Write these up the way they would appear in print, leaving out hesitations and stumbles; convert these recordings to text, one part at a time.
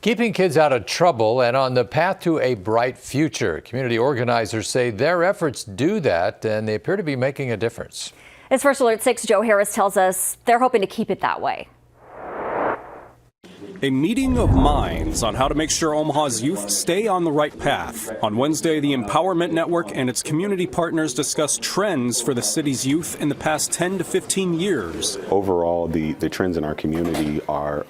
Keeping kids out of trouble and on the path to a bright future. Community organizers say their efforts do that, and they appear to be making a difference. As First Alert 6 Joe Harris tells us, they're hoping to keep it that way. A meeting of minds on how to make sure Omaha's youth stay on the right path. On Wednesday, the Empowerment Network and its community partners discussed trends for the city's youth in the past 10 to 15 years. Overall, the trends in our community are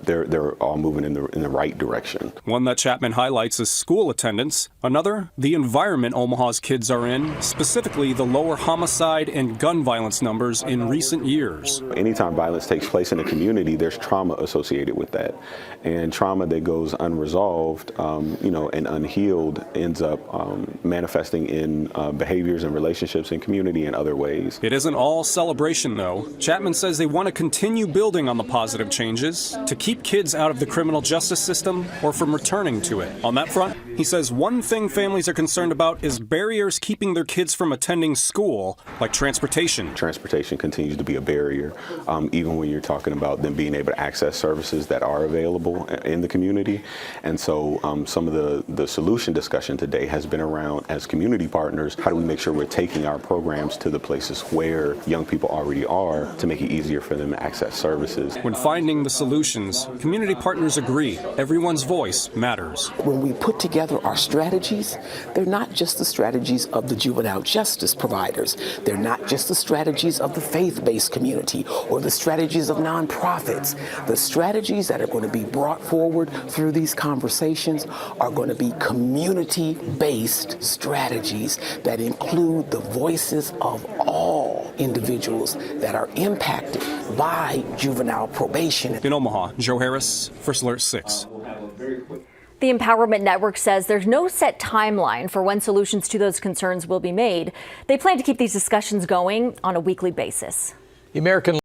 they're all moving in the right direction. One that Chapman highlights is school attendance. Another, the environment Omaha's kids are in, specifically the lower homicide and gun violence numbers in recent years. Anytime violence takes place in a community, there's trauma associated with that. And trauma that goes unresolved, and unhealed ends up manifesting in behaviors and relationships in community and other ways. It isn't all celebration, though. Chapman says they want to continue building on the positive changes to keep kids out of the criminal justice system or from returning to it. On that front, he says one thing families are concerned about is barriers keeping their kids from attending school, like transportation. Transportation continues to be a barrier, even when you're talking about them being able to access services that are available in the community. And so some of the solution discussion today has been around, as community partners, how do we make sure we're taking our programs to the places where young people already are to make it easier for them to access services. When finding the solutions, community partners agree everyone's voice matters. When we put together our strategies, they're not just the strategies of the juvenile justice providers. They're not just the strategies of the faith-based community or the strategies of nonprofits. The strategies that are going to be brought forward through these conversations are going to be community-based strategies that include the voices of all individuals that are impacted by juvenile probation. In Omaha, Joe Harris, First Alert 6. The Empowerment Network says there's no set timeline for when solutions to those concerns will be made. They plan to keep these discussions going on a weekly basis. The American